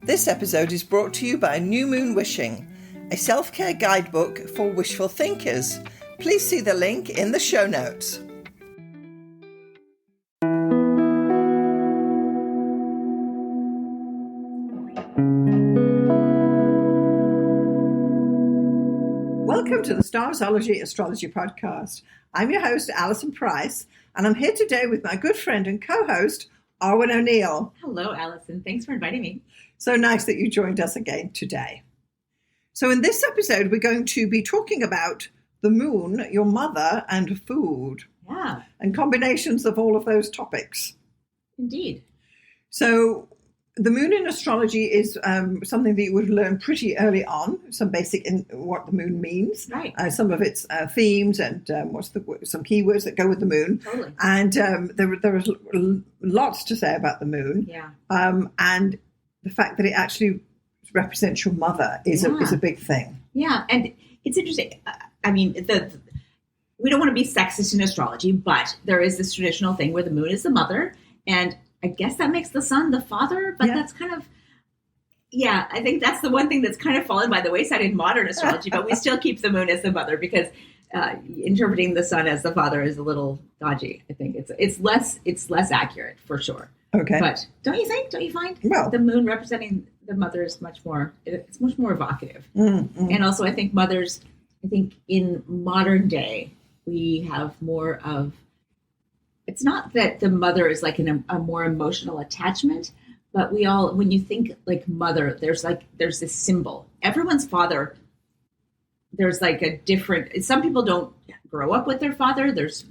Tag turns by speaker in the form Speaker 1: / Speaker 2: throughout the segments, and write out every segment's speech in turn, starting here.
Speaker 1: This episode is brought to you by New Moon Wishing, a self-care guidebook for wishful thinkers. Please see the link in the show notes. Welcome to the Starzology Astrology Podcast. I'm your host, Alison Price, and I'm here today with my good friend and co-host, Arwynne O'Neill.
Speaker 2: Hello, Alison. Thanks for inviting me.
Speaker 1: So nice that you joined us again today. So in this episode, we're going to be talking about the moon, your mother, and food.
Speaker 2: Yeah.
Speaker 1: And combinations of all of those topics.
Speaker 2: Indeed.
Speaker 1: So the moon in astrology is something that you would learn pretty early on, some basic in what the moon means.
Speaker 2: Right.
Speaker 1: Some of its themes and some keywords that go with the moon.
Speaker 2: Totally.
Speaker 1: And there is lots to say about the moon.
Speaker 2: Yeah.
Speaker 1: And the fact that it actually represents your mother is a big thing.
Speaker 2: Yeah, and it's interesting. I mean, we don't want to be sexist in astrology, but there is this traditional thing where the moon is the mother, and I guess that makes the sun the father, but that's kind of, I think that's the one thing that's kind of fallen by the wayside in modern astrology, but we still keep the moon as the mother because interpreting the sun as the father is a little dodgy. I think it's less accurate for sure.
Speaker 1: Okay.
Speaker 2: But don't you think? Don't you find
Speaker 1: the
Speaker 2: moon representing the mother is much more evocative?
Speaker 1: Mm-hmm.
Speaker 2: And also I think in modern day, we have more of, it's not that the mother is like a more emotional attachment, but when you think like mother, there's this symbol. Everyone's father, there's like a different, some people don't grow up with their father. There's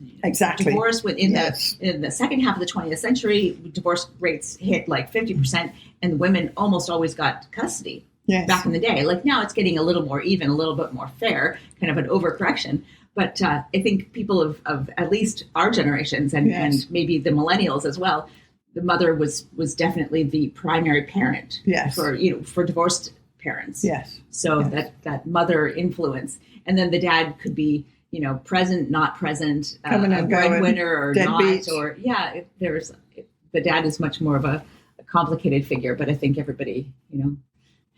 Speaker 2: divorce in the second half of the 20th century, divorce rates hit like 50%, and women almost always got custody back in the day. Like now it's getting a little more even, a little bit more fair, kind of an overcorrection. But I think people of at least our generations and maybe the millennials as well, the mother was definitely the primary parent for divorced parents.
Speaker 1: Yes.
Speaker 2: So that mother influence, and then the dad could be present, not present, a breadwinner or not, or the dad is much more of a complicated figure. But I think everybody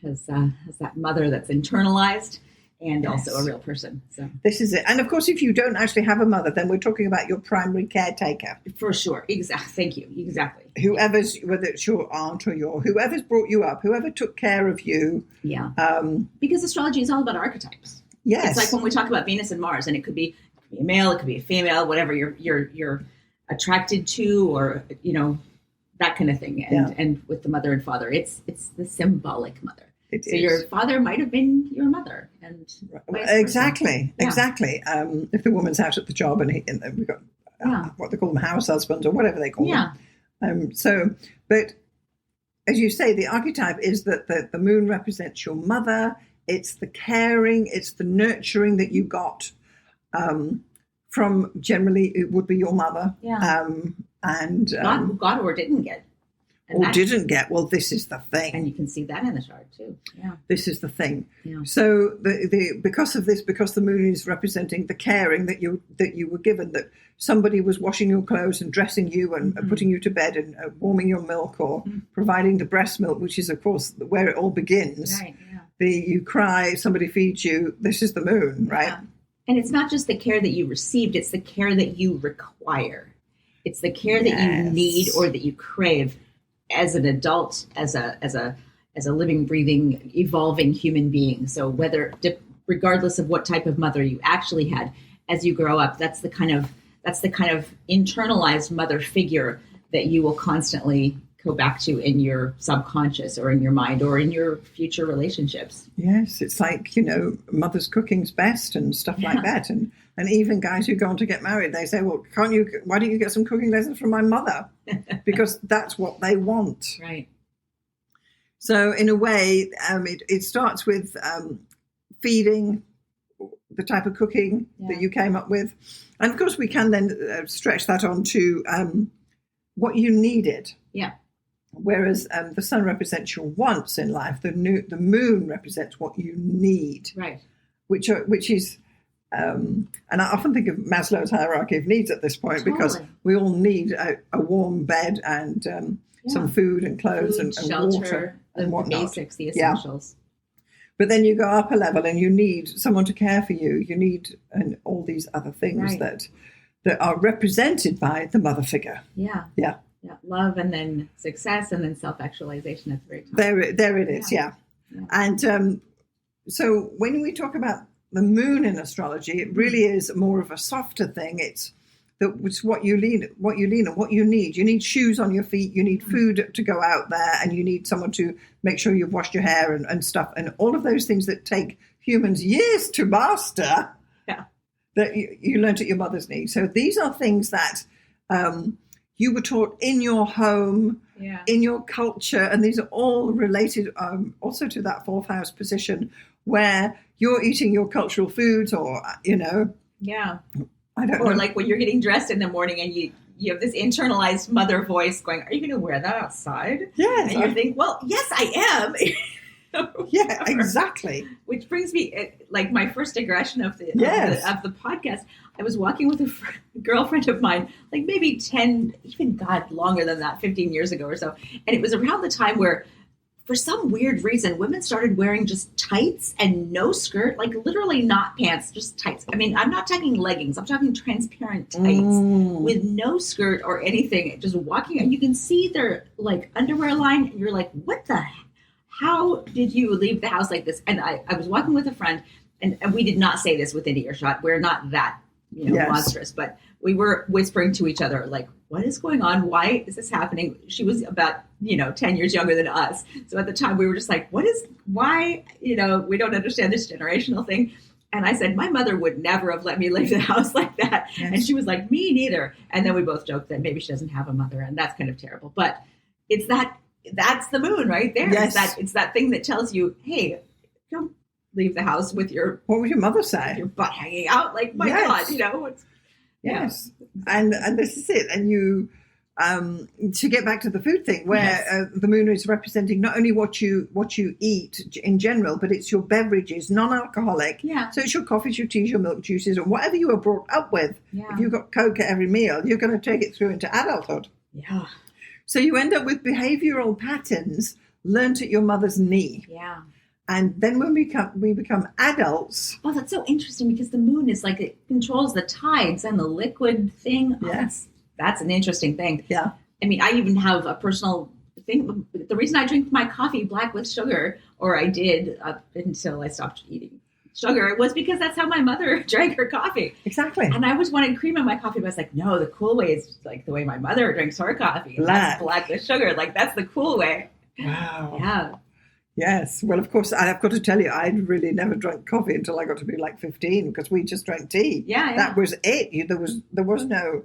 Speaker 2: has that mother that's internalized. And also a real person. So
Speaker 1: this is it. And of course, if you don't actually have a mother, then we're talking about your primary caretaker.
Speaker 2: For sure. Exactly. Thank you. Exactly.
Speaker 1: Whether it's your aunt or whoever's brought you up, whoever took care of you.
Speaker 2: Yeah. Because astrology is all about archetypes.
Speaker 1: Yes.
Speaker 2: It's like when we talk about Venus and Mars, and it could be a male, it could be a female, whatever you're attracted to, or that kind of thing. And with the mother and father, it's the symbolic mother. So your father might have been your mother, and
Speaker 1: exactly. If the woman's out at the job and we've got what they call them, house husbands or whatever they call them. But as you say, the archetype is that the moon represents your mother. It's the caring, it's the nurturing that you got from generally it would be your mother.
Speaker 2: Yeah. Got or didn't get.
Speaker 1: Didn't get. Well, this is the thing,
Speaker 2: and you can see that in the chart too. Yeah,
Speaker 1: this is the thing.
Speaker 2: Yeah.
Speaker 1: So because the moon is representing the caring that you were given, that somebody was washing your clothes and dressing you and putting you to bed and warming your milk or providing the breast milk, which is of course where it all begins.
Speaker 2: Right. Yeah.
Speaker 1: You cry, somebody feeds you. This is the moon, right?
Speaker 2: Yeah. And it's not just the care that you received; it's the care that you require. It's the care that you need or that you crave. As an adult, as a living, breathing, evolving human being. So regardless of what type of mother you actually had, as you grow up, that's the kind of internalized mother figure that you will constantly go back to in your subconscious or in your mind or in your future relationships.
Speaker 1: Yes, it's like, mother's cooking's best and stuff like that. And even guys who go on to get married, they say, well, why don't you get some cooking lessons from my mother? Because that's what they want.
Speaker 2: Right.
Speaker 1: So in a way, it starts with feeding, the type of cooking that you came up with. And of course, we can then stretch that on to what you needed.
Speaker 2: Yeah.
Speaker 1: Whereas the sun represents your wants in life, the moon represents what you need.
Speaker 2: Right.
Speaker 1: Which is, and I often think of Maslow's hierarchy of needs at this point, because we all need a warm bed and some food and clothes and
Speaker 2: shelter,
Speaker 1: water and whatnot.
Speaker 2: The basics, the essentials.
Speaker 1: But then you go up a level and you need someone to care for you. You need all these other things that are represented by the mother figure.
Speaker 2: Yeah. Love, and then success, and then self-actualization at the very top.
Speaker 1: There it is, yeah. And so when we talk about the moon in astrology, it really is more of a softer thing. It's what you lean and what you need. You need shoes on your feet. You need food to go out there, and you need someone to make sure you've washed your hair and stuff, and all of those things that take humans years to master.
Speaker 2: Yeah.
Speaker 1: That you learned at your mother's knee. So these are things that you were taught in your home, in your culture, and these are all related also to that fourth house position where you're eating your cultural foods, or I don't know.
Speaker 2: Or like when you're getting dressed in the morning and you have this internalized mother voice going, "Are you going to wear that outside?"
Speaker 1: Yes,
Speaker 2: and you think, "Well, yes, I am."
Speaker 1: Yeah, exactly.
Speaker 2: Which brings me, like, my first digression of the podcast. I was walking with a girlfriend of mine, like maybe 10, even longer than that, 15 years ago or so. And it was around the time where, for some weird reason, women started wearing just tights and no skirt, like literally not pants, just tights. I mean, I'm not talking leggings. I'm talking transparent tights with no skirt or anything. Just walking, and you can see their like underwear line. And you're like, what the heck? How did you leave the house like this? And I was walking with a friend, and we did not say this within earshot. We're not that, monstrous, but we were whispering to each other, like, what is going on? Why is this happening? She was about, 10 years younger than us. So at the time we were just like, why, we don't understand this generational thing. And I said, my mother would never have let me leave the house like that. Yes. And she was like, me neither. And then we both joked that maybe she doesn't have a mother, and that's kind of terrible. But that's the moon right there.
Speaker 1: Yes.
Speaker 2: It's that thing that tells you, hey, don't leave the house with your...
Speaker 1: What would your mother say?
Speaker 2: Your butt hanging out. Like, my God,
Speaker 1: Yes. And this is it. And you, to get back to the food thing, where the moon is representing not only what you eat in general, but it's your beverages, non-alcoholic.
Speaker 2: Yeah.
Speaker 1: So it's your coffees, your teas, your milk juices, or whatever you were brought up with. Yeah. If you've got Coke at every meal, you're going to take it through into adulthood.
Speaker 2: Yeah.
Speaker 1: So you end up with behavioral patterns learnt at your mother's knee.
Speaker 2: Yeah.
Speaker 1: And then when we become adults.
Speaker 2: Oh, that's so interesting, because the moon is like, it controls the tides and the liquid thing. Oh,
Speaker 1: yes.
Speaker 2: That's an interesting thing.
Speaker 1: Yeah.
Speaker 2: I mean, I even have a personal thing. The reason I drink my coffee black with sugar, or I did up until I stopped eating sugar, was because that's how my mother drank her coffee.
Speaker 1: Exactly.
Speaker 2: And I always wanted cream in my coffee, but I was like, no, the cool way is like the way my mother drinks her coffee. That's black with sugar. Like, that's the cool way.
Speaker 1: Wow.
Speaker 2: Yeah.
Speaker 1: Yes. Well, of course, I've got to tell you, I'd really never drank coffee until I got to be like 15, because we just drank tea.
Speaker 2: Yeah.
Speaker 1: That was it. There was no,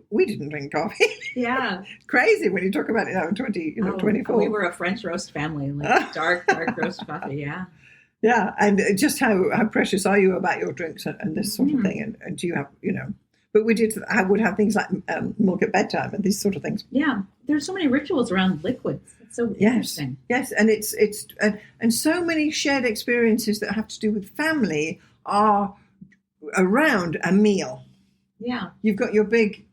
Speaker 1: we didn't drink coffee.
Speaker 2: Yeah.
Speaker 1: Crazy when you talk about it now, 24.
Speaker 2: We were a French roast family, like dark roast coffee. Yeah.
Speaker 1: Yeah. And just how precious are you about your drinks and this sort of thing? And do you have, but I would have things like milk at bedtime and these sort of things.
Speaker 2: Yeah. There's so many rituals around liquids. It's so interesting.
Speaker 1: Yes. And it's and so many shared experiences that have to do with family are around a meal.
Speaker 2: Yeah.
Speaker 1: You've got your big,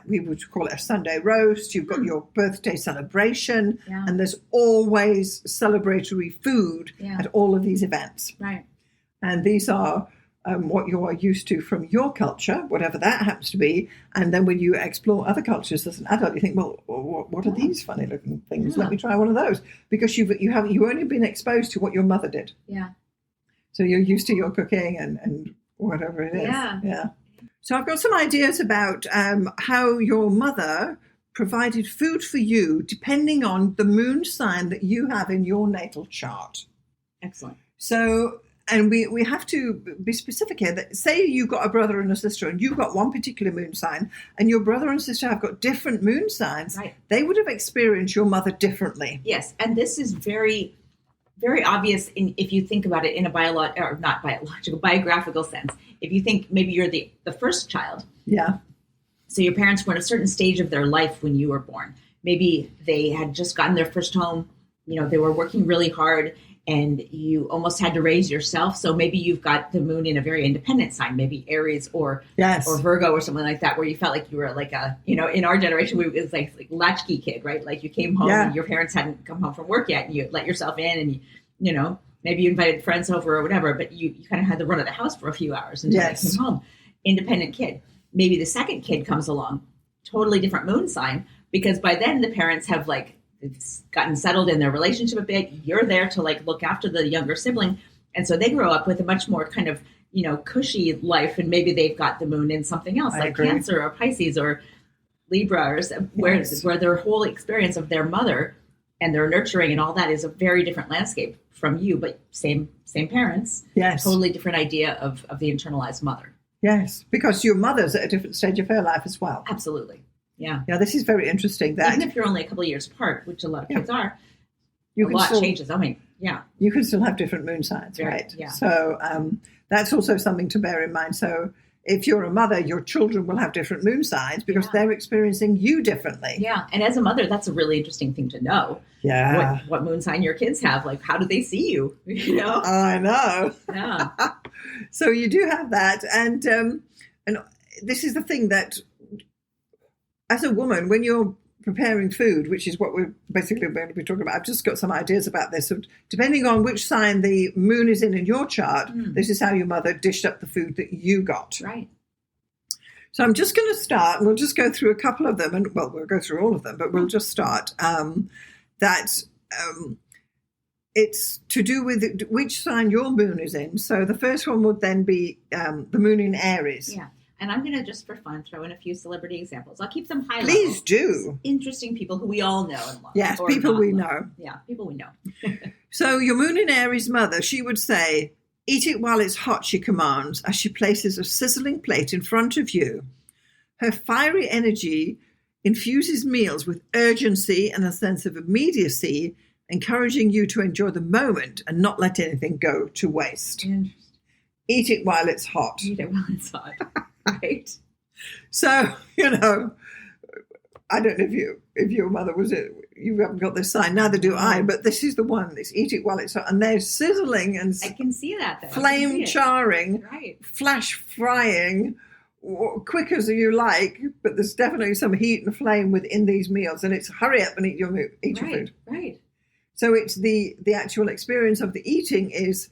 Speaker 1: we would call it a Sunday roast. You've got your birthday celebration.
Speaker 2: Yeah.
Speaker 1: And there's always celebratory food at all of these events.
Speaker 2: Right.
Speaker 1: And these are what you are used to from your culture, whatever that happens to be. And then when you explore other cultures as an adult, you think, well, what are these funny looking things?
Speaker 2: Yeah.
Speaker 1: Let me try one of those. Because you've only been exposed to what your mother did.
Speaker 2: Yeah.
Speaker 1: So you're used to your cooking and whatever it is.
Speaker 2: Yeah.
Speaker 1: So I've got some ideas about how your mother provided food for you depending on the moon sign that you have in your natal chart.
Speaker 2: Excellent.
Speaker 1: So, and we have to be specific here, that say you've got a brother and a sister and you've got one particular moon sign and your brother and sister have got different moon signs,
Speaker 2: right.
Speaker 1: They would have experienced your mother differently.
Speaker 2: Yes, and this is very, very obvious if you think about it in a biographical sense. If you think maybe you're the first child.
Speaker 1: Yeah.
Speaker 2: So your parents were in a certain stage of their life when you were born. Maybe they had just gotten their first home. They were working really hard, and you almost had to raise yourself. So maybe you've got the moon in a very independent sign, maybe Aries or Virgo or something like that, where you felt like you were like a, in our generation, it was like latchkey kid, right? Like you came home and your parents hadn't come home from work yet, and you let yourself in, and maybe you invited friends over or whatever, but you kind of had the run of the house for a few hours until you came home. Independent kid. Maybe the second kid comes along, totally different moon sign, because by then the parents have they've gotten settled in their relationship a bit. You're there to look after the younger sibling. And so they grow up with a much more kind of, cushy life. And maybe they've got the moon in something else, like Cancer or Pisces or Libra, or where their whole experience of their mother and their nurturing and all that is a very different landscape from you, but same parents.
Speaker 1: Yes.
Speaker 2: Totally different idea of the internalized mother.
Speaker 1: Yes, because your mother's at a different stage of her life as well.
Speaker 2: Absolutely. Yeah.
Speaker 1: Yeah, this is very interesting. That
Speaker 2: even if you're only a couple of years apart, which a lot of kids are,
Speaker 1: a
Speaker 2: lot changes. I mean, yeah.
Speaker 1: You can still have different moon signs, right?
Speaker 2: Yeah.
Speaker 1: So that's also something to bear in mind. So if you're a mother, your children will have different moon signs because they're experiencing you differently.
Speaker 2: Yeah. And as a mother, that's a really interesting thing to know.
Speaker 1: Yeah.
Speaker 2: What moon sign your kids have. Like, how do they see you?
Speaker 1: I know.
Speaker 2: Yeah.
Speaker 1: So you do have that. And this is the thing that as a woman, when you're preparing food, which is what we're basically going to be talking about, I've just got some ideas about this. So depending on which sign the moon is in your chart, this is how your mother dished up the food that you got.
Speaker 2: Right.
Speaker 1: So I'm just going to start, and we'll just go through a couple of them, and we'll go through all of them, but we'll just start. It's to do with which sign your moon is in. So the first one would then be the moon in Aries.
Speaker 2: Yeah. And I'm going to, just for fun, throw in a few celebrity examples. I'll keep them high level.
Speaker 1: Please do.
Speaker 2: Interesting people who we all know and love.
Speaker 1: Yes, people we know.
Speaker 2: Yeah, people we know.
Speaker 1: So your moon in Aries mother, she would say, "Eat it while it's hot," she commands, as she places a sizzling plate in front of you. Her fiery energy infuses meals with urgency and a sense of immediacy, encouraging you to enjoy the moment and not let anything go to waste.
Speaker 2: Interesting.
Speaker 1: Eat it while it's hot.
Speaker 2: Eat it while it's hot. Right.
Speaker 1: So, I don't know if your mother was it. You haven't got this sign, neither do I, but this is the one. It's eat it while it's hot. And they're sizzling and
Speaker 2: I can see that, though.
Speaker 1: Flame charring,
Speaker 2: right.
Speaker 1: Flash frying, quick as you like, but there's definitely some heat and flame within these meals. And it's hurry up and eat your food.
Speaker 2: Right.
Speaker 1: So it's the actual experience of the eating is,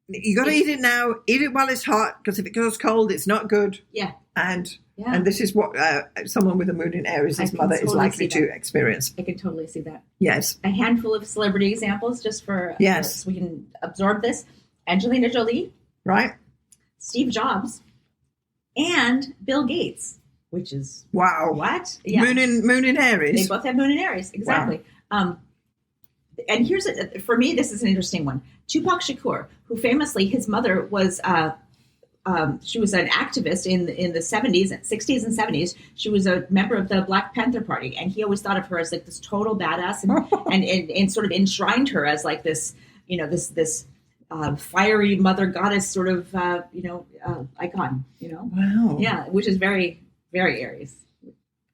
Speaker 1: you got to eat it now. Eat it while it's hot, because if it goes cold, it's not good.
Speaker 2: Yeah.
Speaker 1: And this is what someone with a moon in Aries, his mother, is likely to experience.
Speaker 2: I can totally see that.
Speaker 1: Yes.
Speaker 2: A handful of celebrity examples, just for so we can absorb this: Angelina Jolie,
Speaker 1: right?
Speaker 2: Steve Jobs, and Bill Gates. Which is what?
Speaker 1: Yeah. Moon in Aries.
Speaker 2: They both have moon in Aries. Exactly. Wow. And here's for me, this is an interesting one. Tupac Shakur, who famously, his mother was she was an activist in the 60s and 70s. She was a member of the Black Panther Party, and he always thought of her as like this total badass, and sort of enshrined her as like this, this fiery mother goddess sort of icon.
Speaker 1: Wow.
Speaker 2: Yeah, which is very, very Aries.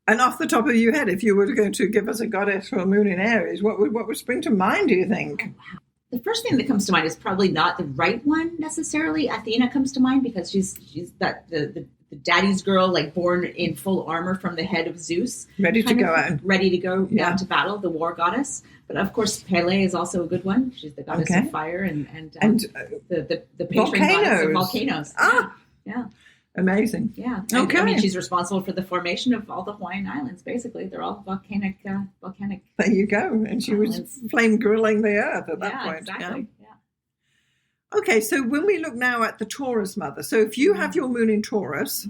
Speaker 1: And off the top of your head, if you were going to give us a goddess for a moon in Aries, what would spring to mind, do you think?
Speaker 2: Oh, wow. The first thing that comes to mind is probably not the right one necessarily. Athena comes to mind because she's that the daddy's girl, like born in full armor from the head of Zeus,
Speaker 1: ready to go out
Speaker 2: to battle, the war goddess. But of course, Pele is also a good one. She's the goddess of fire and the patron goddess of volcanoes. Yeah.
Speaker 1: Amazing.
Speaker 2: Yeah.
Speaker 1: Okay.
Speaker 2: I mean, she's responsible for the formation of all the Hawaiian Islands. Basically, they're all volcanic.
Speaker 1: There you go. And she was flame grilling the earth at that point.
Speaker 2: Exactly. Yeah.
Speaker 1: Okay, so when we look now at the Taurus mother, so if you have your moon in Taurus,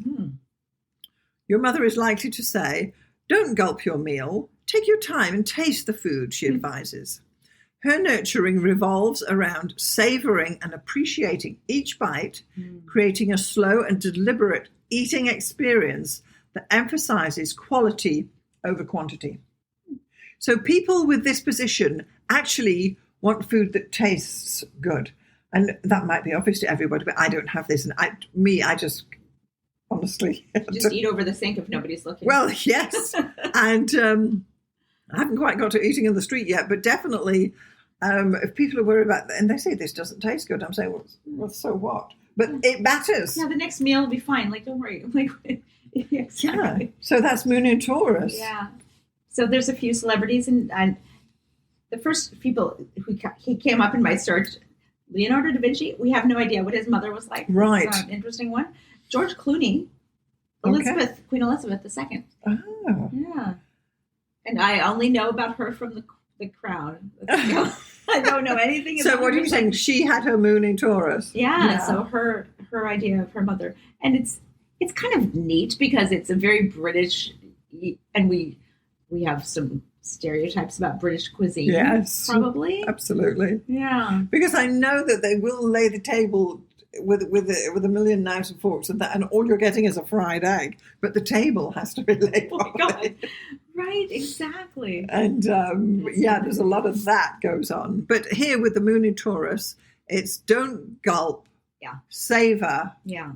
Speaker 1: your mother is likely to say, "Don't gulp your meal. Take your time and taste the food," she advises. Her nurturing revolves around savoring and appreciating each bite, creating a slow and deliberate eating experience that emphasizes quality over quantity. So people with this position actually want food that tastes good. And that might be obvious to everybody, but I don't have this. And I just honestly...
Speaker 2: Just eat over the sink if nobody's looking.
Speaker 1: Well, yes. And I haven't quite got to eating in the street yet, but definitely... if people are worried about that, and they say this doesn't taste good, I'm saying, well so what? But it matters.
Speaker 2: Yeah, the next meal will be fine. Like, don't worry. Like,
Speaker 1: yeah. So that's Moon in Taurus.
Speaker 2: Yeah. So there's a few celebrities, and the first people he came up in my search, Leonardo da Vinci. We have no idea what his mother was like.
Speaker 1: Right.
Speaker 2: An interesting one. George Clooney, Queen Elizabeth II.
Speaker 1: Oh.
Speaker 2: Yeah. And I only know about her from the Crown. I don't know anything about her.
Speaker 1: So what are you saying? She had her Moon in Taurus.
Speaker 2: Yeah. So her idea of her mother, and it's kind of neat because it's a very British, and we have some stereotypes about British cuisine.
Speaker 1: Yes,
Speaker 2: probably,
Speaker 1: absolutely.
Speaker 2: Yeah,
Speaker 1: because I know that they will lay the table with a million knives and forks and that, and all you're getting is a fried egg, but the table has to be laid. Oh my God.
Speaker 2: Right, exactly.
Speaker 1: And there's a lot of that goes on. But here with the Moon in Taurus, it's don't gulp.
Speaker 2: Yeah.
Speaker 1: Savor.
Speaker 2: Yeah.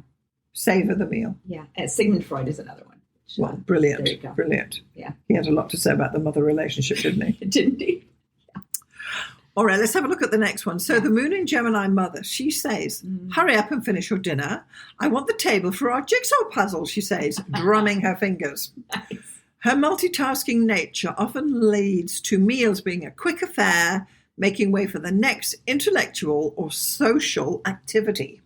Speaker 1: Savor the meal.
Speaker 2: Yeah. Sigmund Freud is another one.
Speaker 1: Well, brilliant.
Speaker 2: There you go.
Speaker 1: Brilliant.
Speaker 2: Yeah.
Speaker 1: He had a lot to say about the mother relationship, didn't he?
Speaker 2: Didn't he? Yeah.
Speaker 1: All right, let's have a look at the next one. So the Moon in Gemini mother, she says, hurry up and finish your dinner. I want the table for our jigsaw puzzle, she says, drumming her fingers.
Speaker 2: Nice.
Speaker 1: Her multitasking nature often leads to meals being a quick affair, making way for the next intellectual or social activity.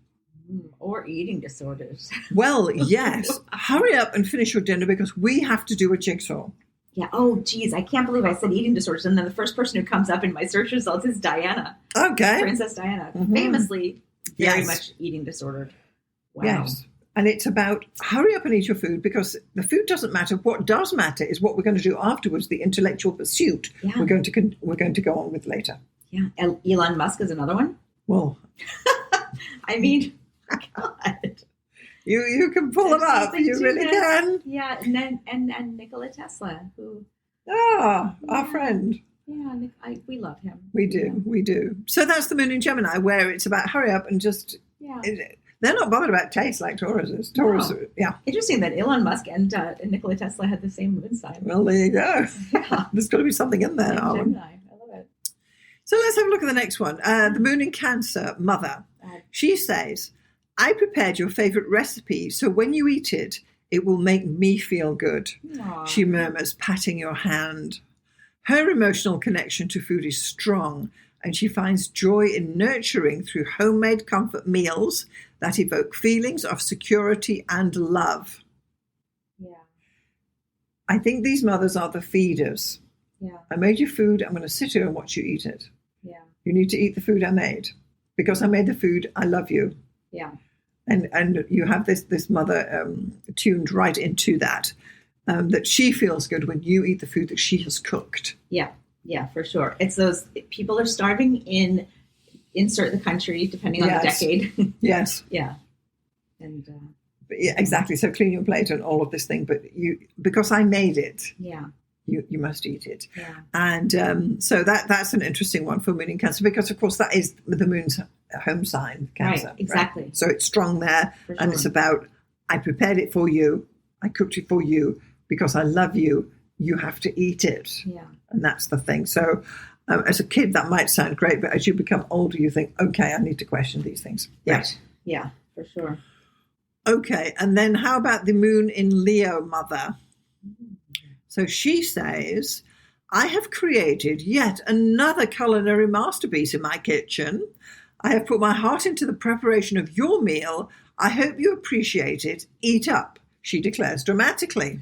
Speaker 2: Or eating disorders.
Speaker 1: Well, yes. Hurry up and finish your dinner because we have to do a jigsaw.
Speaker 2: Yeah. Oh, geez. I can't believe I said eating disorders. And then the first person who comes up in my search results is Diana.
Speaker 1: Okay.
Speaker 2: Princess Diana. Famously very much eating disordered. Wow. Yes.
Speaker 1: And it's about hurry up and eat your food because the food doesn't matter. What does matter is what we're going to do afterwards, the intellectual pursuit we're going to go on with later.
Speaker 2: Yeah. Elon Musk is another one.
Speaker 1: Well.
Speaker 2: I mean, God.
Speaker 1: You can pull them up. You really can.
Speaker 2: Yeah, and Nikola Tesla, who
Speaker 1: our friend.
Speaker 2: Yeah, we love him.
Speaker 1: We do. So that's the Moon in Gemini, where it's about hurry up and just. Yeah. They're not bothered about taste like Taurus is. Yeah.
Speaker 2: Interesting that Elon Musk and Nikola Tesla had the same moon sign.
Speaker 1: Well, there you go. Yeah. There's got to be something in there.
Speaker 2: Gemini. I love it.
Speaker 1: So let's have a look at the next one. The Moon in Cancer, mother. She says, I prepared your favorite recipe, so when you eat it, it will make me feel good. Aww. She murmurs, patting your hand. Her emotional connection to food is strong, and she finds joy in nurturing through homemade comfort meals that evoke feelings of security and love. Yeah. I think these mothers are the feeders. Yeah. I made you food, I'm going to sit here and watch you eat it. Yeah. You need to eat the food I made. Because I made the food, I love you. Yeah. And you have this mother tuned right into that she feels good when you eat the food that she has cooked. Yeah, yeah, for sure. It's those people are starving in insert the country, depending on the decade. Yes. Yeah. And yeah, exactly. So clean your plate and all of this thing, but because I made it. Yeah. You must eat it. Yeah. And so that's an interesting one for Moon in Cancer because, of course, that is the Moon's home sign, Cancer. Right, exactly. Right? So it's strong there. For and sure. It's about, I prepared it for you. I cooked it for you because I love you. You have to eat it. Yeah. And that's the thing. So as a kid, that might sound great. But as you become older, you think, okay, I need to question these things. Yeah. Right. Yeah, for sure. Okay. And then how about the Moon in Leo, mother? So she says, I have created yet another culinary masterpiece in my kitchen. I have put my heart into the preparation of your meal. I hope you appreciate it. Eat up, she declares dramatically.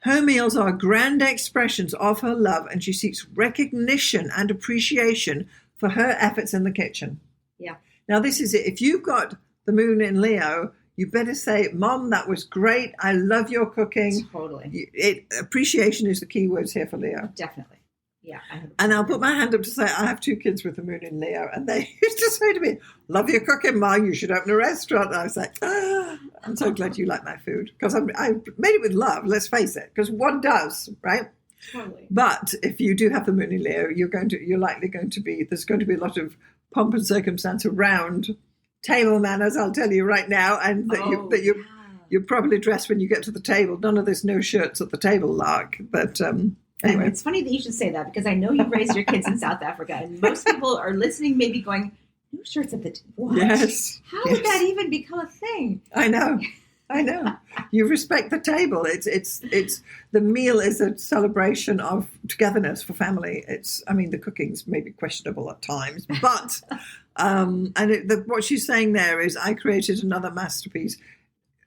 Speaker 1: Her meals are grand expressions of her love, and she seeks recognition and appreciation for her efforts in the kitchen. Yeah. Now, this is it. If you've got the Moon in Leo, you better say, Mom, that was great. I love your cooking. Totally. Appreciation is the key words here for Leo. Definitely. Yeah. And I'll put my hand up to say, I have two kids with the Moon in Leo, and they used to say to me, love your cooking, Ma, you should open a restaurant. And I was like, I'm so glad you like my food. Because I made it with love, let's face it, because one does, right? Totally. But if you do have the Moon in Leo, you're likely going to be, there's going to be a lot of pomp and circumstance around table manners, I'll tell you right now, and you're probably dressed when you get to the table. None of this no shirts at the table lark. But Anyway.
Speaker 2: It's funny that you should say that, because I know you've raised your kids in South Africa, and most people are listening maybe going, no shirts at the what?
Speaker 1: Yes.
Speaker 2: How would that even become a thing?
Speaker 1: I know. You respect the table. It's the meal is a celebration of togetherness for family. The cooking's maybe questionable at times, but what she's saying there is, I created another masterpiece.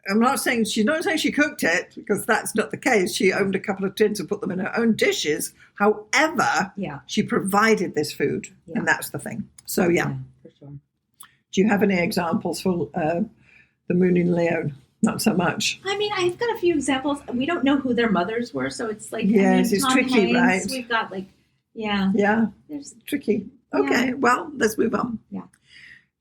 Speaker 1: She's not saying she cooked it, because that's not the case. She owned a couple of tins and put them in her own dishes. However, she provided this food, and that's the thing. So, yeah,
Speaker 2: for sure.
Speaker 1: Do you have any examples for the moon in Leo? Not so much.
Speaker 2: I've got a few examples. We don't know who their mothers were, so it's like,
Speaker 1: it's
Speaker 2: Tom
Speaker 1: tricky,
Speaker 2: Hanks,
Speaker 1: right?
Speaker 2: We've got
Speaker 1: It's tricky. Okay, well, let's move on.
Speaker 2: Yeah.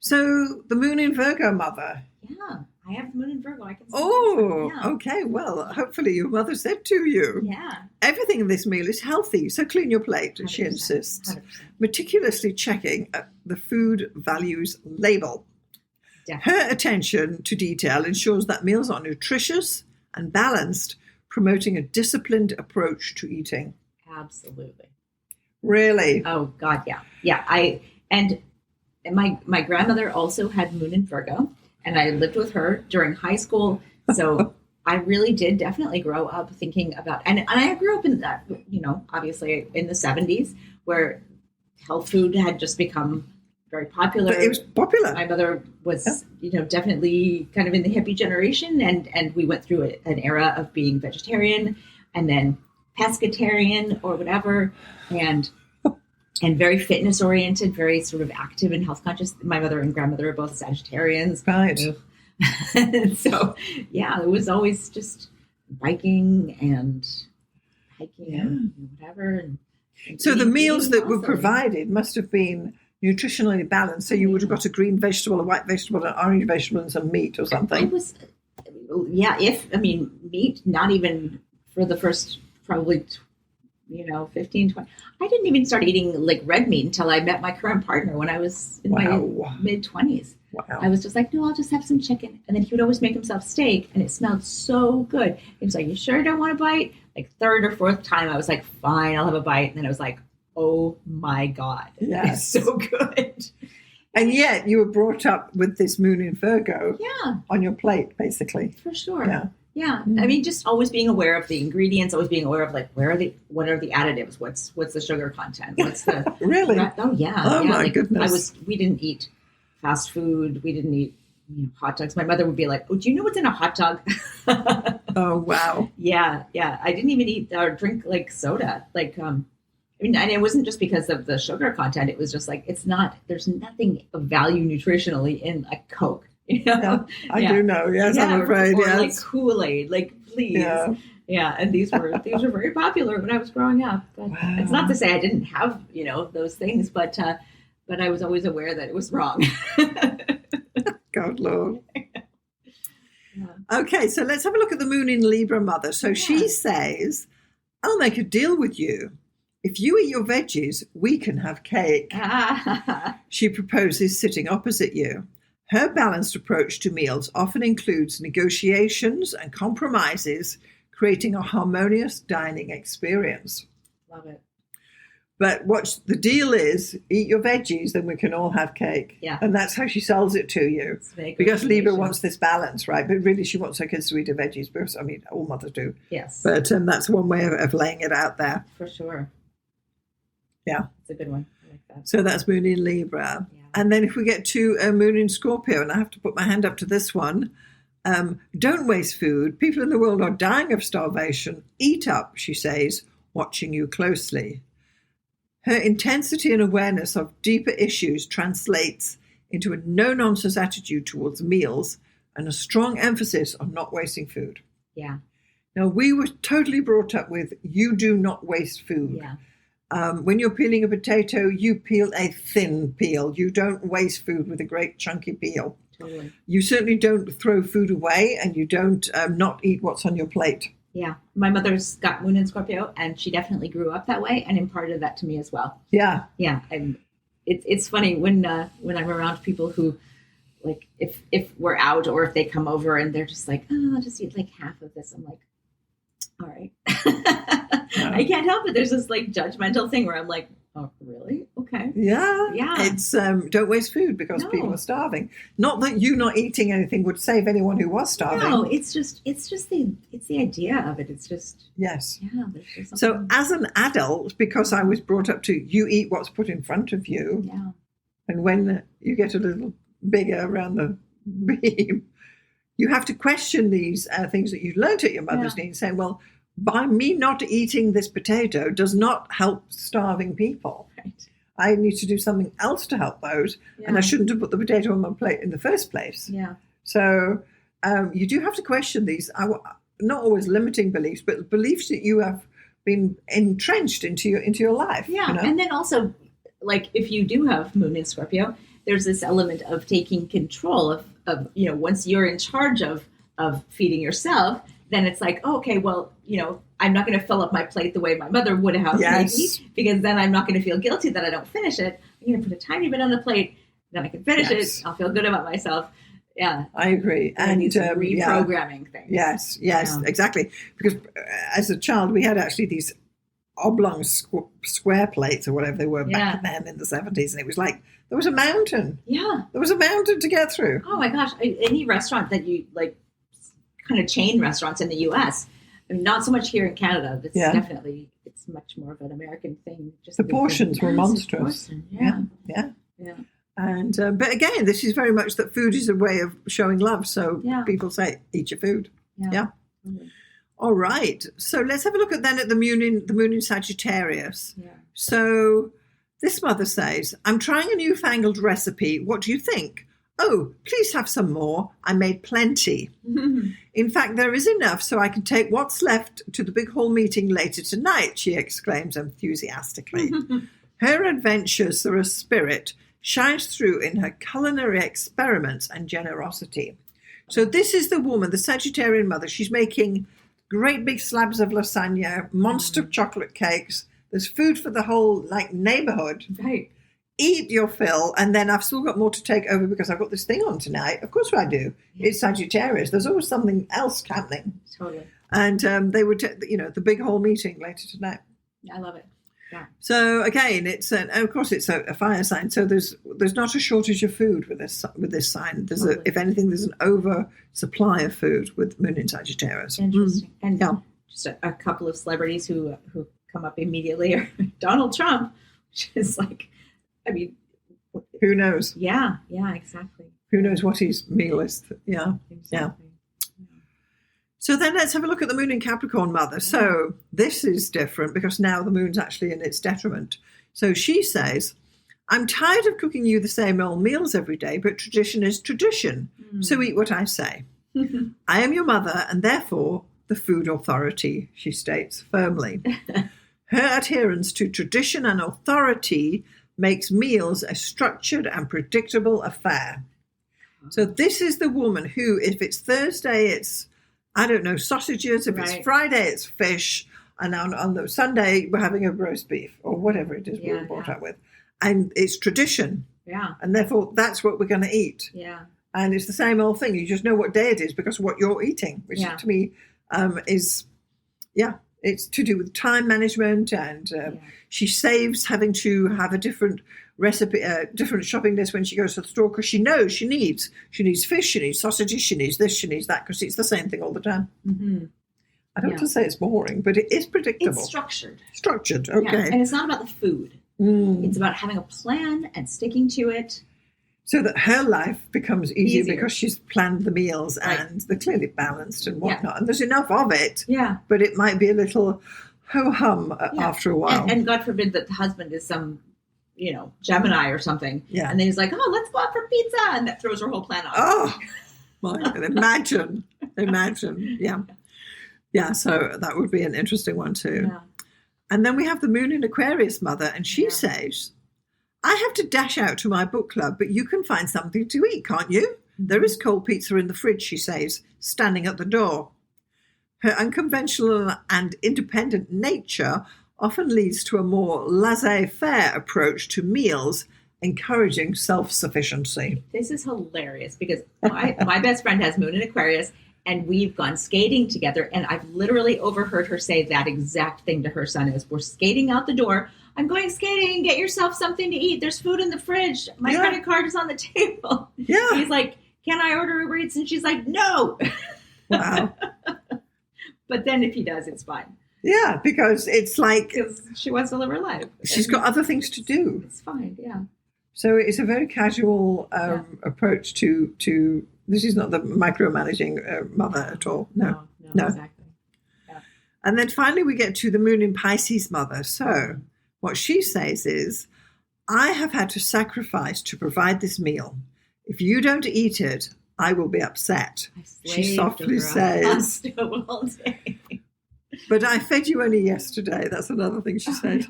Speaker 1: So the moon in Virgo mother.
Speaker 2: Yeah, I have the moon in Virgo. I can see
Speaker 1: okay. Well, hopefully your mother said to you, everything in this meal is healthy, so clean your plate, and she insists, 100%. Meticulously checking the food values label. Definitely. Her attention to detail ensures that meals are nutritious and balanced, promoting a disciplined approach to eating.
Speaker 2: Absolutely.
Speaker 1: Really?
Speaker 2: Oh God, yeah. Yeah. My grandmother also had moon in Virgo, and I lived with her during high school. So I really did definitely grow up thinking about, and I grew up in that, obviously in the 70s, where health food had just become very popular.
Speaker 1: But it was popular.
Speaker 2: My mother was, definitely kind of in the hippie generation, and we went through an era of being vegetarian and then pescatarian or whatever, and very fitness oriented, very sort of active and health conscious. My mother and grandmother are both Sagittarians.
Speaker 1: Right.
Speaker 2: So, it was always just biking and hiking and whatever. And
Speaker 1: so the meals that were provided must have been nutritionally balanced. So you would have got a green vegetable, a white vegetable, an orange vegetable, and some meat or something.
Speaker 2: It was, meat, not even for the first probably 15, 20. I didn't even start eating like red meat until I met my current partner when I was in my mid-20s.
Speaker 1: Wow.
Speaker 2: I was just like, no, I'll just have some chicken. And then he would always make himself steak, and it smelled so good. He was like, you sure don't want a bite? Like third or fourth time, I was like, fine, I'll have a bite. And then I was like, oh my God, it's so good.
Speaker 1: And yet you were brought up with this moon in Virgo on your plate, basically.
Speaker 2: For sure.
Speaker 1: Yeah.
Speaker 2: Mm-hmm. Just always being aware of the ingredients, always being aware of like what are the additives, what's the sugar content, what's the
Speaker 1: really?
Speaker 2: Oh
Speaker 1: my goodness.
Speaker 2: We didn't eat fast food, we didn't eat hot dogs. My mother would be like, oh, do you know what's in a hot dog?
Speaker 1: Oh wow.
Speaker 2: Yeah. I didn't even eat or drink like soda. Like and it wasn't just because of the sugar content, it was just like there's nothing of value nutritionally in a Coke.
Speaker 1: I do know. Yes, I'm afraid.
Speaker 2: Or
Speaker 1: yes,
Speaker 2: like Kool-Aid. Like, please. And these were very popular when I was growing up. But it's not to say I didn't have those things, but I was always aware that it was wrong.
Speaker 1: God, Lord. Okay, so let's have a look at the moon in Libra mother. So she says, "I'll make a deal with you. If you eat your veggies, we can have cake." She proposes sitting opposite you. Her balanced approach to meals often includes negotiations and compromises, creating a harmonious dining experience.
Speaker 2: Love it.
Speaker 1: But what the deal is, eat your veggies, then we can all have cake.
Speaker 2: Yeah.
Speaker 1: And that's how she sells it to you. Because Libra wants this balance, right? But really she wants her kids to eat her veggies because, all mothers do.
Speaker 2: Yes.
Speaker 1: But that's one way of laying it out there.
Speaker 2: For sure.
Speaker 1: Yeah.
Speaker 2: It's a good one. I like that.
Speaker 1: So that's moon in Libra.
Speaker 2: Yeah.
Speaker 1: And then if we get to moon in Scorpio, and I have to put my hand up to this one, don't waste food. People in the world are dying of starvation. Eat up, she says, watching you closely. Her intensity and awareness of deeper issues translates into a no-nonsense attitude towards meals and a strong emphasis on not wasting food.
Speaker 2: Yeah.
Speaker 1: Now, we were totally brought up with, you do not waste food.
Speaker 2: Yeah.
Speaker 1: When you're peeling a potato, you peel a thin peel. You don't waste food with a great chunky peel.
Speaker 2: Totally.
Speaker 1: You certainly don't throw food away, and you don't not eat what's on your plate.
Speaker 2: Yeah. My mother's got moon in Scorpio, and she definitely grew up that way and imparted that to me as well.
Speaker 1: Yeah.
Speaker 2: Yeah. And it's funny when I'm around people who, like, if we're out or if they come over and they're just like, oh, I'll just eat like half of this. I'm like, all right. I can't help it. There's this like judgmental thing where I'm like, oh, really? Okay.
Speaker 1: Yeah.
Speaker 2: Yeah.
Speaker 1: It's don't waste food because people are starving. Not that you not eating anything would save anyone who was starving.
Speaker 2: No, it's the idea of it. It's just
Speaker 1: yes.
Speaker 2: Yeah. There's just
Speaker 1: so as an adult, because I was brought up to you eat what's put in front of you.
Speaker 2: Yeah.
Speaker 1: And when you get a little bigger around the beam, you have to question these things that you learnt at your mother's knee and say, well, by me not eating this potato does not help starving people.
Speaker 2: Right.
Speaker 1: I need to do something else to help those. Yeah. And I shouldn't have put the potato on my plate in the first place.
Speaker 2: Yeah.
Speaker 1: So you do have to question these, not always limiting beliefs, but beliefs that you have been entrenched into your life.
Speaker 2: Yeah.
Speaker 1: You know?
Speaker 2: And then also, like, if you do have Moon in Scorpio, there's this element of taking control of once you're in charge of feeding yourself, then it's like, oh, okay, well, I'm not going to fill up my plate the way my mother would have, maybe, because then I'm not going to feel guilty that I don't finish it. I'm going to put a tiny bit on the plate, then I can finish it. I'll feel good about myself. Yeah,
Speaker 1: I agree.
Speaker 2: And it's a reprogramming thing.
Speaker 1: Yes, exactly. Because as a child, we had actually these oblong square plates or whatever they were back then in the 70s, and it was like there was a mountain. Yeah, there was a mountain to get through.
Speaker 2: Oh my gosh! Any restaurant that you like, kind of chain restaurants in the U.S. I mean, not so much here in Canada. It's definitely it's much more of an American thing. Just
Speaker 1: the portions were monstrous. Yeah. And but again, this is very much that food is a way of showing love. So people say, eat your food. Yeah. Mm-hmm. All right. So let's have a look at the moon in Sagittarius. Yeah. So this mother says, I'm trying a newfangled recipe. What do you think? Oh, please have some more. I made plenty. In fact, there is enough so I can take what's left to the big hall meeting later tonight, she exclaims enthusiastically. Her adventurous spirit shines through in her culinary experiments and generosity. So this is the woman, the Sagittarian mother. She's making great big slabs of lasagna, monster chocolate cakes. There's food for the whole neighborhood.
Speaker 2: Right.
Speaker 1: Eat your fill, and then I've still got more to take over because I've got this thing on tonight. Of course I do. Yeah. It's Sagittarius. There's always something else happening.
Speaker 2: Totally.
Speaker 1: And they would, the big whole meeting later tonight.
Speaker 2: I love it. Yeah.
Speaker 1: So again, it's of course it's a fire sign. So there's not a shortage of food with this sign. There's if anything, there's an oversupply of food with Moon in Sagittarius.
Speaker 2: Interesting. And just a couple of celebrities who come up immediately are Donald Trump, which is like, I mean,
Speaker 1: who knows?
Speaker 2: Yeah, exactly.
Speaker 1: Who knows what his meal is? Yeah, exactly. Yeah. So then let's have a look at the Moon in Capricorn mother. So this is different because now the moon's actually in its detriment. So she says, I'm tired of cooking you the same old meals every day, but tradition is tradition. So eat what I say. I am your mother and therefore the food authority, she states firmly. Her adherence to tradition and authority makes meals a structured and predictable affair. So this is the woman who, if it's Thursday, it's, I don't know, sausages. If it's Friday, it's fish. And on the Sunday, we're having a roast beef or whatever it is we were brought up with. And it's tradition. Yeah. And therefore, that's what we're going to eat. Yeah. And it's the same old thing. You just know what day it is because of what you're eating, which to me is, it's to do with time management, and she saves having to have a different recipe, different shopping list when she goes to the store because she knows she needs fish, she needs sausages, she needs this, she needs that, because it's the same thing all the time. Mm-hmm. I don't want to say it's boring, but it is predictable.
Speaker 2: It's structured.
Speaker 1: Structured, okay. Yeah.
Speaker 2: And it's not about the food. It's about having a plan and sticking to it.
Speaker 1: So that her life becomes easier because she's planned the meals and they're clearly balanced and whatnot. And there's enough of it. Yeah. But it might be a little ho-hum after a while.
Speaker 2: And God forbid that the husband is some, Gemini or something. Yeah. And then he's like, oh, let's go out for pizza. And that throws her whole plan off.
Speaker 1: Oh, my God. Imagine. Yeah. Yeah, so that would be an interesting one too. Yeah. And then we have the Moon in Aquarius mother. And she says, I have to dash out to my book club, but you can find something to eat, can't you? There is cold pizza in the fridge, she says, standing at the door. Her unconventional and independent nature often leads to a more laissez-faire approach to meals, encouraging self-sufficiency.
Speaker 2: This is hilarious because my best friend has Moon in Aquarius, And we've gone skating together. And I've literally overheard her say that exact thing to her son as we're skating out the door. I'm going skating. Get yourself something to eat. There's food in the fridge. My credit card is on the table.
Speaker 1: Yeah.
Speaker 2: He's like, can I order Uber Eats? And she's like, no.
Speaker 1: Wow.
Speaker 2: But then if he does, it's fine.
Speaker 1: Yeah, because it's like...
Speaker 2: Because she wants to live her life.
Speaker 1: She's got other things to do.
Speaker 2: It's fine, yeah.
Speaker 1: So it's a very casual approach to... This is not the micromanaging mother at all. No,
Speaker 2: exactly. Yeah.
Speaker 1: And then finally we get to the moon in Pisces mother. So what she says is, I have had to sacrifice to provide this meal. If you don't eat it, I will be upset. She softly says.
Speaker 2: All day.
Speaker 1: But I fed you only yesterday. That's another thing she said.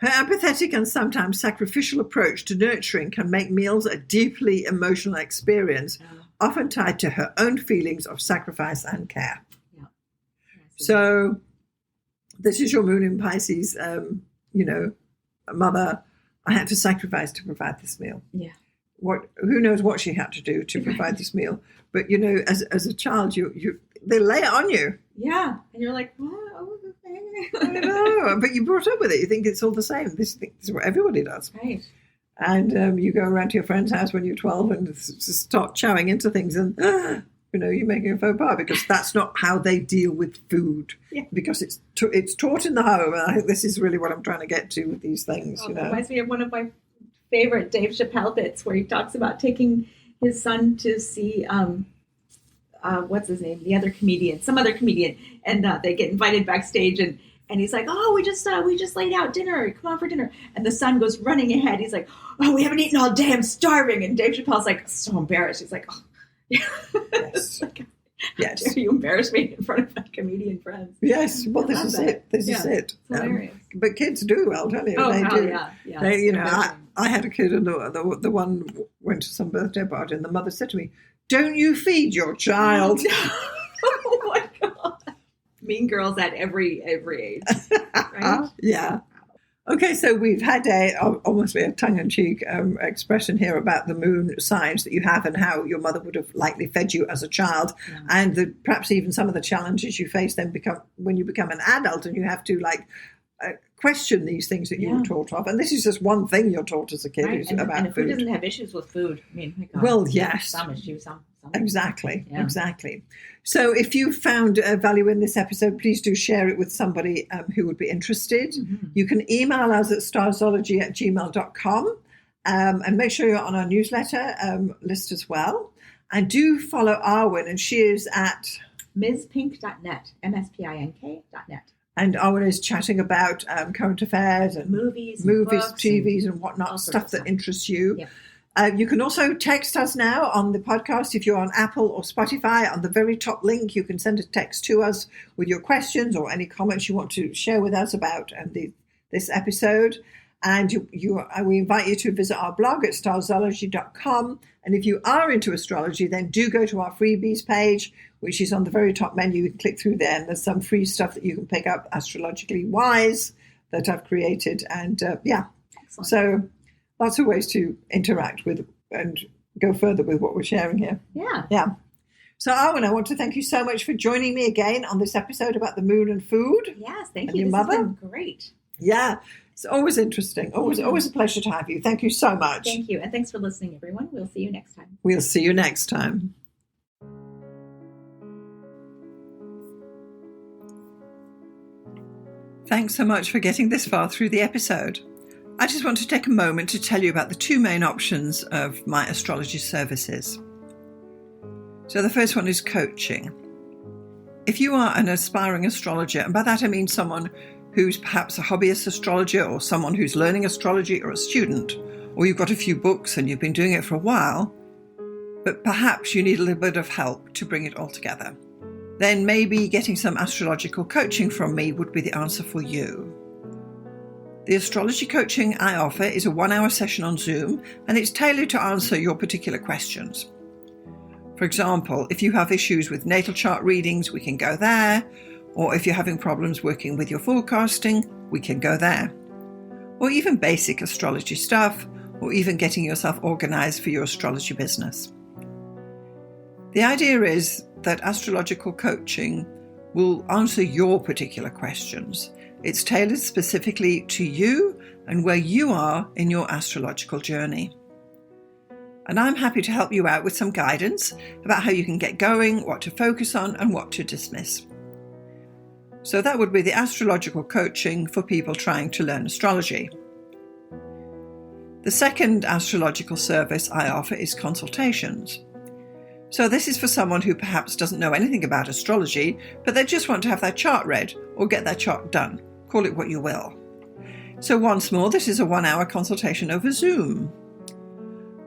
Speaker 1: Her empathetic and sometimes sacrificial approach to nurturing can make meals a deeply emotional experience, often tied to her own feelings of sacrifice and care. Yeah. So this is your moon in Pisces, mother. I had to sacrifice to provide this meal.
Speaker 2: Yeah.
Speaker 1: Who knows what she had to do to provide this meal? But as a child, they lay it on you.
Speaker 2: Yeah, and you're like, what?
Speaker 1: I know, but you brought up with it. You think it's all the same. This is what everybody does.
Speaker 2: Right.
Speaker 1: And you go around to your friend's house when you're 12 and start chowing into things, and you're making a faux pas because that's not how they deal with food.
Speaker 2: Yeah.
Speaker 1: Because it's taught in the home, and I think this is really what I'm trying to get to with these things.
Speaker 2: It reminds me of one of my favorite Dave Chappelle bits where he talks about taking his son to see what's his name, some other comedian, and they get invited backstage, and he's like, oh, we just laid out dinner, come on for dinner, and the son goes running ahead. He's like, oh, we haven't eaten all day, I'm starving. And Dave Chappelle's like so embarrassed. He's like, oh.
Speaker 1: Yes. Yes.
Speaker 2: How dare you embarrass me in front of my comedian friends?
Speaker 1: Yes, well, this is it. This is it. But kids do, I'll tell you.
Speaker 2: Oh,
Speaker 1: they do.
Speaker 2: Yeah.
Speaker 1: They, I had a kid, and the one went to some birthday party, and the mother said to me, don't you feed your child?
Speaker 2: Oh my God. Mean girls at every age, right?
Speaker 1: Yeah. Okay, so we've had almost a tongue-in-cheek expression here about the moon signs that you have and how your mother would have likely fed you as a child, and perhaps even some of the challenges you face then when you become an adult and you have to question these things that you were taught of. And this is just one thing you're taught as a kid about
Speaker 2: and
Speaker 1: food.
Speaker 2: Who doesn't have issues with food? I mean, my God,
Speaker 1: well, yes.
Speaker 2: Some issues, some.
Speaker 1: Exactly. So if you found value in this episode, please do share it with somebody who would be interested. Mm-hmm. You can email us at starzology@gmail.com and make sure you're on our newsletter list as well. And do follow Arwynne, and she is at
Speaker 2: MsPink.net, MSPINK.net.
Speaker 1: And Arwynne is chatting about current affairs and
Speaker 2: movies,
Speaker 1: TVs and whatnot, stuff that interests you. Yep. You can also text us now on the podcast. If you're on Apple or Spotify, on the very top link, you can send a text to us with your questions or any comments you want to share with us about this episode. And we invite you to visit our blog at starzology.com. And if you are into astrology, then do go to our freebies page, which is on the very top menu. You can click through there, and there's some free stuff that you can pick up astrologically wise that I've created. And
Speaker 2: Excellent.
Speaker 1: So lots of ways to interact with and go further with what we're sharing here.
Speaker 2: Yeah.
Speaker 1: So, Arwynne, I want to thank you so much for joining me again on this episode about the moon and food.
Speaker 2: Yes, thank
Speaker 1: you.
Speaker 2: Your
Speaker 1: mother.
Speaker 2: Has been great.
Speaker 1: Yeah, it's always interesting. Always a pleasure to have you. Thank you so much.
Speaker 2: Thank you. And thanks for listening, everyone. We'll see you next time.
Speaker 1: We'll see you next time. Thanks so much for getting this far through the episode. I just want to take a moment to tell you about the two main options of my astrology services. So the first one is coaching. If you are an aspiring astrologer, and by that I mean someone who's perhaps a hobbyist astrologer or someone who's learning astrology or a student, or you've got a few books and you've been doing it for a while, but perhaps you need a little bit of help to bring it all together, then maybe getting some astrological coaching from me would be the answer for you. The astrology coaching I offer is a 1-hour session on Zoom, and it's tailored to answer your particular questions. For example, if you have issues with natal chart readings, we can go there. Or if you're having problems working with your forecasting, we can go there. Or even basic astrology stuff, or even getting yourself organized for your astrology business. The idea is that astrological coaching will answer your particular questions. It's tailored specifically to you and where you are in your astrological journey. And I'm happy to help you out with some guidance about how you can get going, what to focus on, and what to dismiss. So that would be the astrological coaching for people trying to learn astrology. The second astrological service I offer is consultations. So this is for someone who perhaps doesn't know anything about astrology, but they just want to have their chart read or get their chart done. Call it what you will. So once more, this is a 1-hour consultation over Zoom.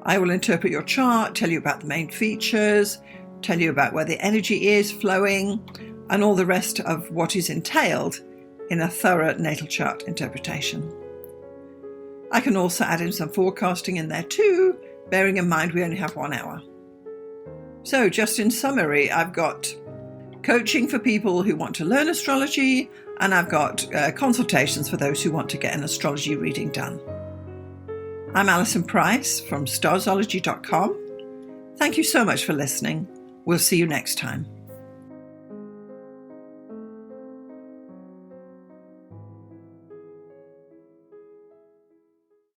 Speaker 1: I will interpret your chart, tell you about the main features, tell you about where the energy is flowing, and all the rest of what is entailed in a thorough natal chart interpretation. I can also add in some forecasting in there too, bearing in mind we only have 1 hour. So just in summary, I've got coaching for people who want to learn astrology, and I've got consultations for those who want to get an astrology reading done. I'm Alison Price from Starzology.com. Thank you so much for listening. We'll see you next time.